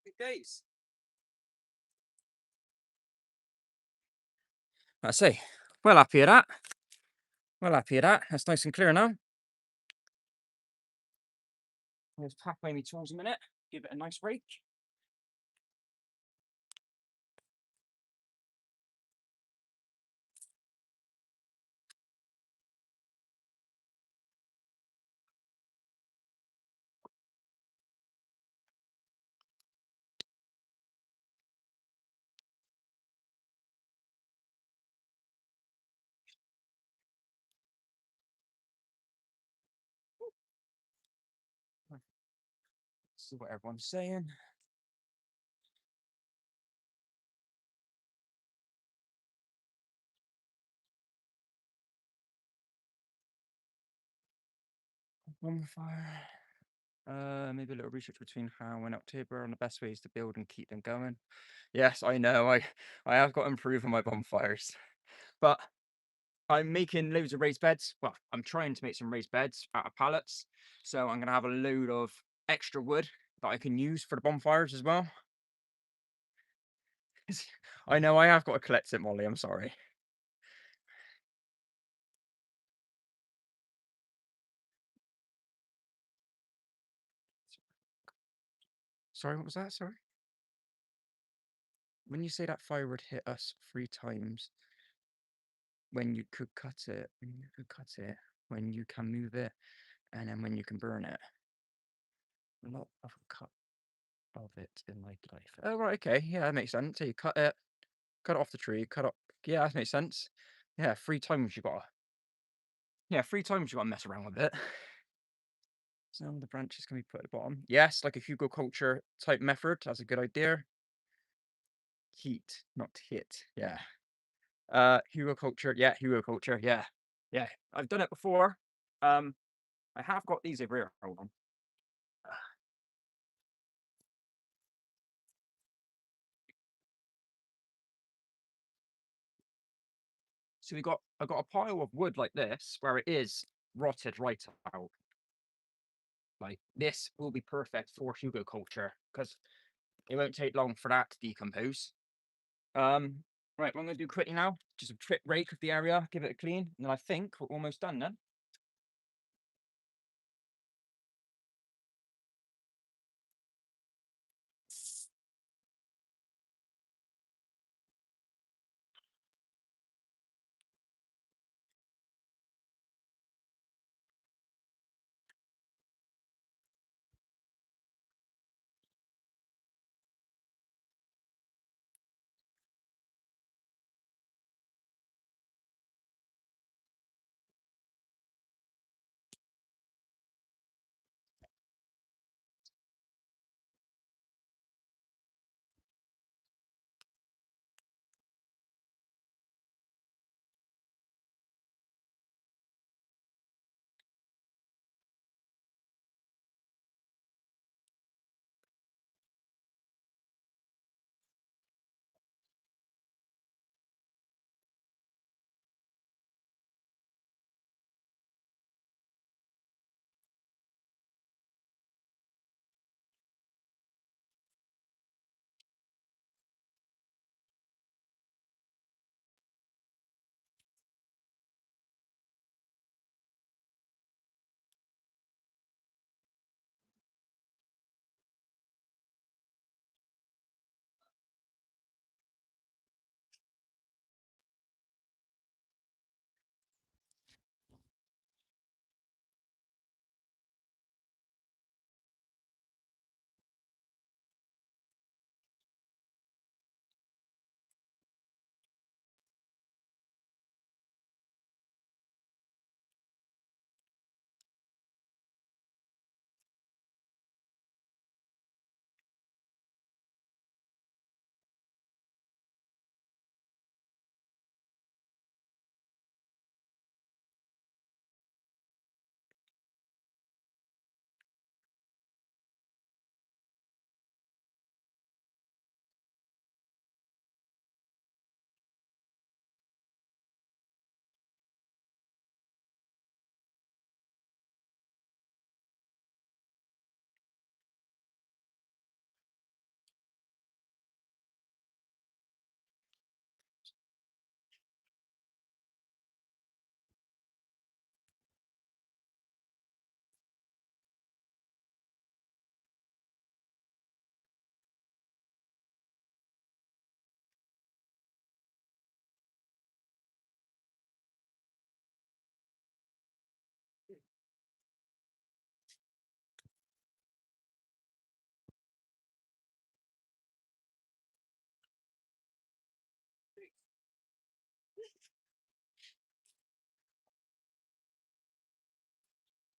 Good days. I see. Well happy of that. Well happy of that. That's nice and clear now. Let's pack away my tools a minute. Give it a nice rake. See what everyone's saying. Bonfire. Maybe a little research between how and October on the best ways to build and keep them going. Yes, I know. I have got to improve on my bonfires, but I'm making loads of raised beds. Well, I'm trying to make some raised beds out of pallets, so I'm gonna have a load of extra wood that I can use for the bonfires as well. I know I have got to collect it, Molly. I'm sorry. Sorry, what was that? Sorry. When you say that fire would hit us 3 times, when you could cut it, when you can move it, and then when you can burn it. A lot of cut of it in my life. Oh, right, okay. Yeah, that makes sense. So you cut it off the tree, cut up. Yeah, that makes sense. Yeah, 3 times you gotta. Yeah, 3 times you gotta mess around with it. Some of the branches can be put at the bottom. Yes, like a Hugo culture type method. That's a good idea. Heat, not hit. Yeah. Hugo culture. Yeah, Hugo culture. Yeah. Yeah. I've done it before. I have got these over here. Hold on. So I've got a pile of wood like this where it is rotted right out. Like this will be perfect for Hugo culture because it won't take long for that to decompose. Right, what I'm gonna do quickly now, just a quick rake of the area, give it a clean, and then I think we're almost done then.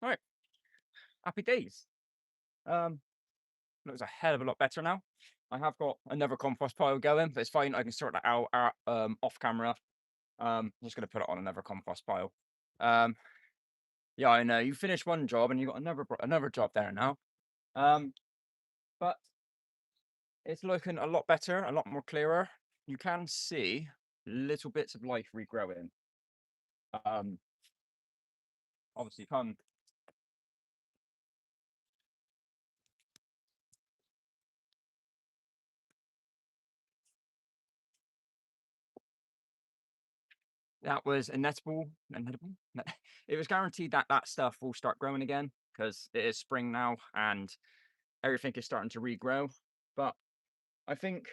All right, happy days. Um, looks a hell of a lot better now. I have got another compost pile going, but it's fine. I can sort that out off camera. I'm just gonna put it on another compost pile. Um, yeah, I know you finished one job and you got another job there now. Um, but it's looking a lot better, a lot more clearer. You can see little bits of life regrowing. Um, obviously, come that was inedible. It was guaranteed that that stuff will start growing again because it is spring now and everything is starting to regrow. But I think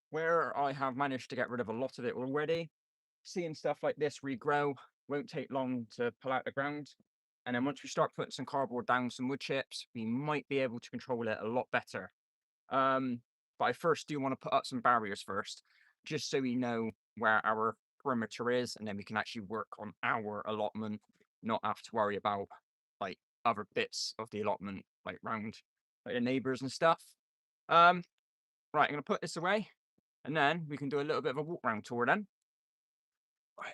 where I have managed to get rid of a lot of it already, seeing stuff like this regrow won't take long to pull out the ground. And then once we start putting some cardboard down, some wood chips, we might be able to control it a lot better. But I first do want to put up some barriers first, just so we know where our perimeter is, and then we can actually work on our allotment, not have to worry about like other bits of the allotment, like round like the neighbors and stuff. Um, right, I'm gonna put this away, and then we can do a little bit of a walk round tour then. Right.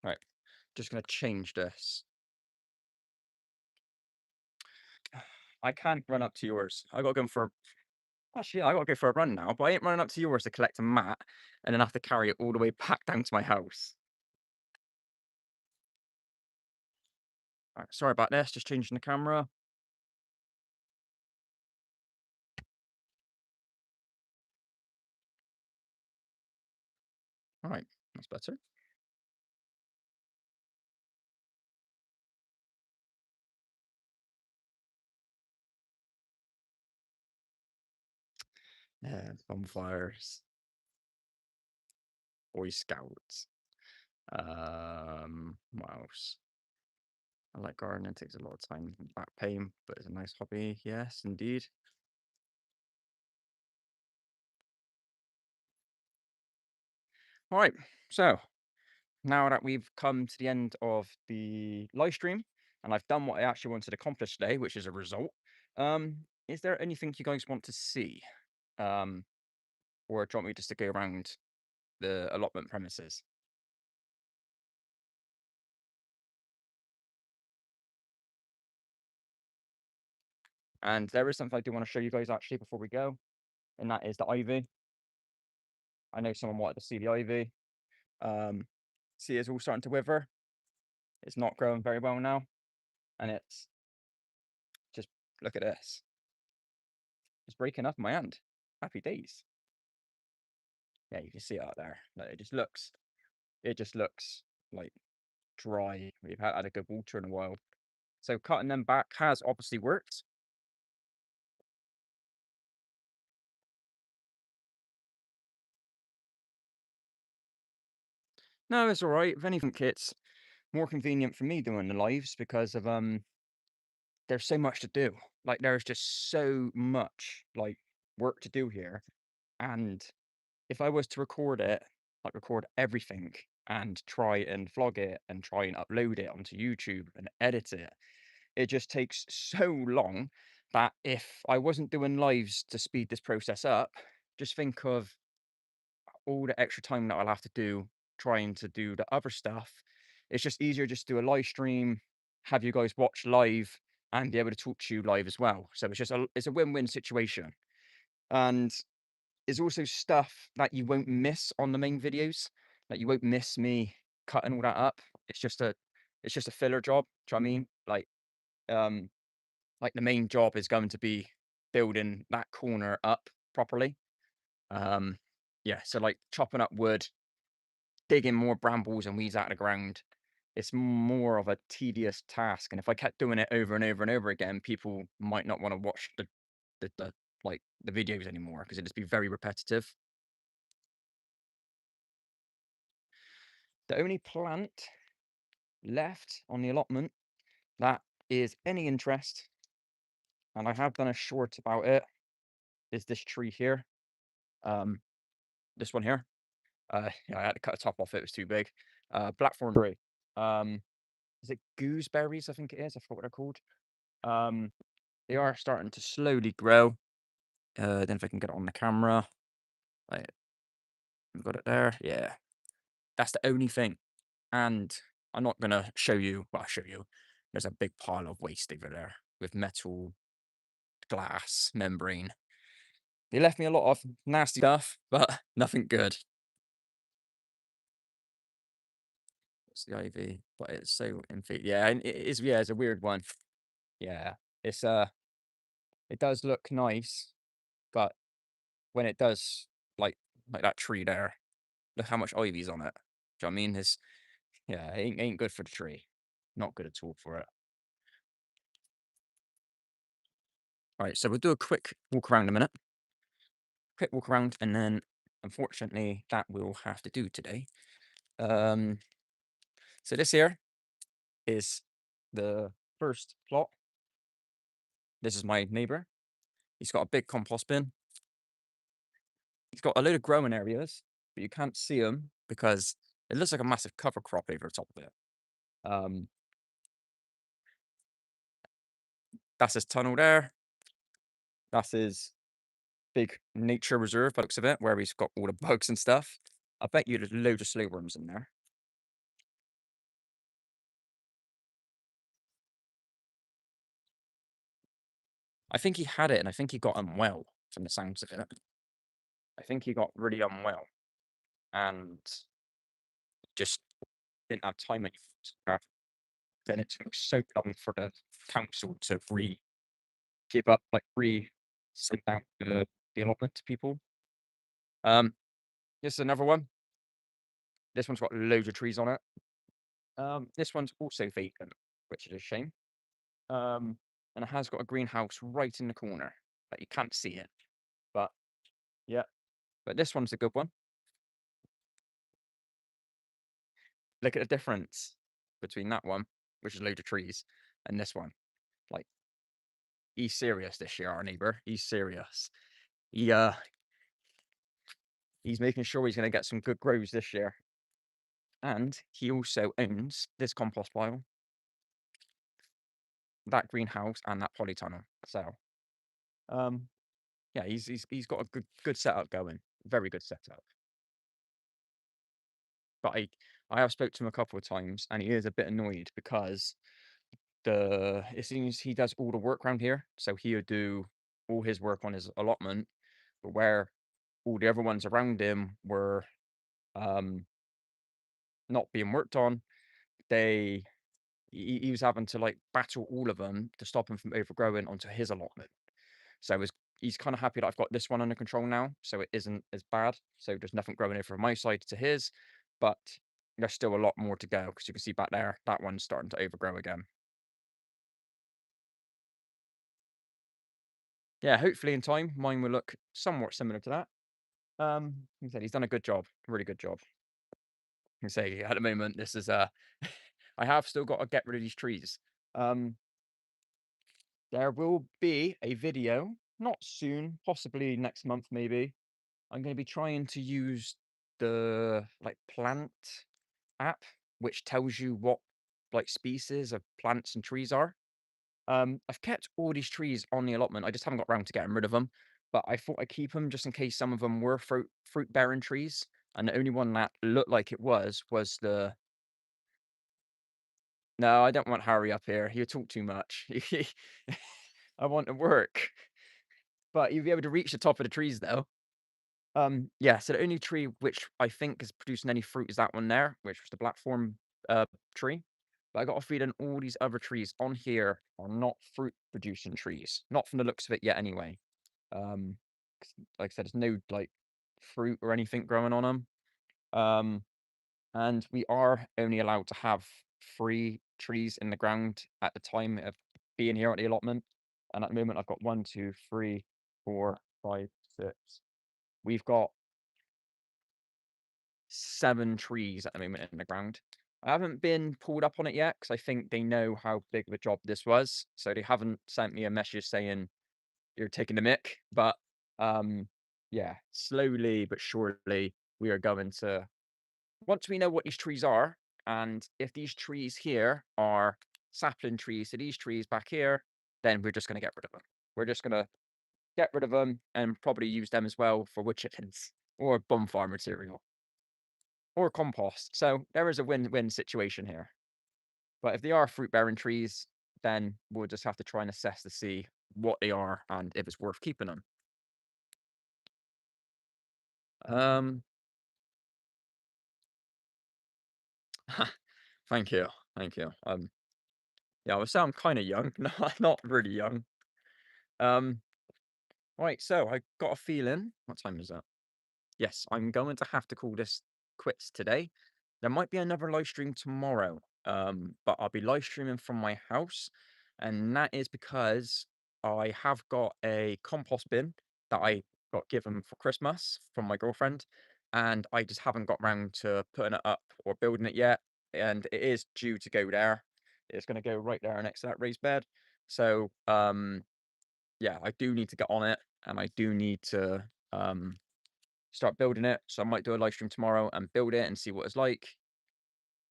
Right, just gonna change this. I can't run up to yours. I gotta go for actually I gotta go for a run now, but I ain't running up to yours to collect a mat and then have to carry it all the way back down to my house. Right, sorry about this, just changing the camera. All right, that's better. Yeah, bonfires, Boy Scouts. What else? I like gardening. It takes a lot of time and back pain, but it's a nice hobby. Yes, indeed. All right, so now that we've come to the end of the live stream and I've done what I actually wanted to accomplish today, which is a result, is there anything you guys want to see? Um, or do you want me just to go around the allotment premises? And there is something I do want to show you guys actually before we go, and that is the ivy. I know someone wanted to see the ivy. Um, see, it's all starting to wither. It's not growing very well now, and it's just look at this. It's breaking up in my hand. Happy days. Yeah, you can see it out there. Like, it just looks like dry. We've had a good water in a while. So cutting them back has obviously worked. No, it's all right. If anything, it's more convenient for me doing the lives because of there's so much to do. Like there's just so much like work to do here. And if I was to record it, like record everything and try and vlog it and try and upload it onto YouTube and edit it, it just takes so long that if I wasn't doing lives to speed this process up, just think of all the extra time that I'll have to do trying to do the other stuff. It's just easier just to do a live stream, have you guys watch live and be able to talk to you live as well. So it's a win-win situation. And it's also stuff that you won't miss on the main videos. Like you won't miss me cutting all that up. It's just a filler job. Do you know what I mean? Um like the main job is going to be building that corner up properly. Yeah, so like chopping up wood, digging more brambles and weeds out of the ground, it's more of a tedious task. And if I kept doing it over and over and over again, people might not want to watch the like the videos anymore because it'd just be very repetitive. The only plant left on the allotment that is any interest, and I have done a short about it, is this tree here. Um, this one here. Yeah, I had to cut the top off, it was too big. Blackthorn tree. Is it gooseberries? I think it is. I forgot what they're called. They are starting to slowly grow. Then if I can get it on the camera, like, I've got it there. Yeah, that's the only thing. And I'm not gonna show you. Well, I'll show you. There's a big pile of waste over there with metal, glass, membrane. They left me a lot of nasty stuff, but nothing good. It's the ivy, but it's so yeah, and it is, yeah, it's a weird one. Yeah, it's it does look nice, but when it does, like that tree there, look how much ivy's on it. Do you know what I mean? It's, yeah, it ain't good for the tree. Not good at all for it. Right, so we'll do a quick walk around a minute. Quick walk around, and then unfortunately that we'll have to do today. So this here is the first plot. This is my neighbor. He's got a big compost bin. He's got a load of growing areas, but you can't see them because it looks like a massive cover crop over the top of it. That's his tunnel there. That's his big nature reserve, by the looks of it, where he's got all the bugs and stuff. I bet you there's loads of slow worms in there. I think he had it, and I think he got unwell from the sounds of it. I think he got really unwell and just didn't have time anymore. Then it took so long for the council to keep up, like send out the allotment to people. Here's another one. This one's got loads of trees on it. This one's also vacant, which is a shame. And it has got a greenhouse right in the corner, but you can't see it. But yeah, but this one's a good one. Look at the difference between that one, which is loads of trees, and this one. Like, he's serious this year, our neighbor. He's serious. He he's making sure he's gonna get some good grows this year. And he also owns this compost pile, that greenhouse, and that polytunnel. So yeah, he's got a good setup going. Very good setup. But I have spoke to him a couple of times, and he is a bit annoyed because it seems he does all the work around here, so he would do all his work on his allotment, but where all the other ones around him were not being worked on, they he was having to like battle all of them to stop him from overgrowing onto his allotment. So he's kind of happy that I've got this one under control now, so it isn't as bad. So there's nothing growing over from my side to his, but there's still a lot more to go because you can see back there that one's starting to overgrow again. Yeah, hopefully in time mine will look somewhat similar to that. Like I said, he's done a good job, really good job. I say at the moment this is I have still got to get rid of these trees. Um, there will be a video, not soon, possibly next month maybe. I'm going to be trying to use the like plant app, which tells you what like species of plants and trees are. I've kept all these trees on the allotment. I just haven't got around to getting rid of them. But I thought I'd keep them just in case some of them were fruit bearing trees. And the only one that looked like it was the. No, I don't want Harry up here. He'll talk too much. I want to work. But you'll be able to reach the top of the trees though. Yeah, so the only tree which I think is producing any fruit is that one there, which was the blackthorn tree. But I got a feeling all these other trees on here are not fruit producing trees. Not from the looks of it yet anyway. Because like I said, there's no like fruit or anything growing on them. Um, and we are only allowed to have 3 trees in the ground at the time of being here at the allotment. And at the moment, I've got 1, 2, 3, 4, 5, 6. We've got 7 trees at the moment in the ground. I haven't been pulled up on it yet because I think they know how big of a job this was. So they haven't sent me a message saying you're taking the mick. But yeah, slowly but surely we are going to, once we know what these trees are, and if these trees here are sapling trees to these trees back here, then we're just going to get rid of them. We're just going to get rid of them and probably use them as well for wood chippings or bonfire material or compost. So there is a win-win situation here. But if they are fruit-bearing trees, then we'll just have to try and assess to see what they are and if it's worth keeping them. Um, thank you, thank you. Yeah, I would say I'm kind of young, no, not really young. Um, right, so I got a feeling. What time is that? Yes, I'm going to have to call this quits today. There might be another live stream tomorrow, but I'll be live streaming from my house, and that is because I have got a compost bin that I got given for Christmas from my girlfriend, and I just haven't got round to putting it up or building it yet, and it is due to go there. It's going to go right there next to that raised bed. So, yeah, I do need to get on it, and I do need to start building it. So I might do a live stream tomorrow and build it and see what it's like.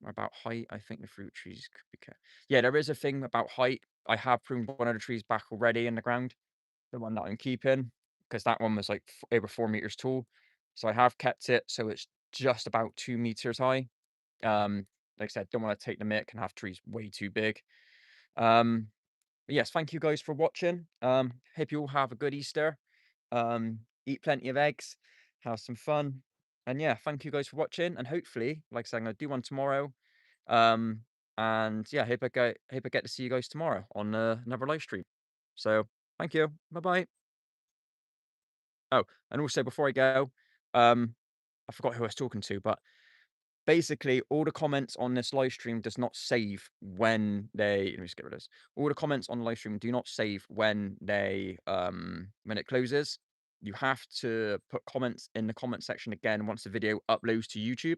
About height, I think the fruit trees could be kept. Yeah, there is a thing about height. I have pruned one of the trees back already in the ground, the one that I'm keeping, because that one was like over 4 meters tall. So I have kept it so it's just about 2 meters high. Like I said, don't want to take the mick and have trees way too big. But yes, thank you guys for watching. Hope you all have a good Easter. Eat plenty of eggs, have some fun. And yeah, thank you guys for watching. And hopefully, like I said, I'm gonna do one tomorrow. Um, and yeah, hope I get to see you guys tomorrow on another live stream. So thank you. Bye bye. Oh, and also before I go, I forgot who I was talking to, but basically, all the comments on this live stream does not save when they let me just get rid of this. All the comments on the live stream do not save when it closes. You have to put comments in the comment section again once the video uploads to YouTube.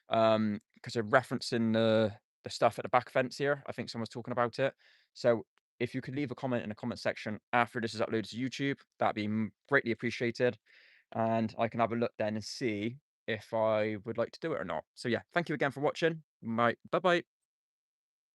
Because they're referencing the stuff at the back fence here. I think someone's talking about it. So if you could leave a comment in the comment section after this is uploaded to YouTube, that'd be greatly appreciated. And I can have a look then and see if I would like to do it or not. So yeah, thank you again for watching. Bye bye.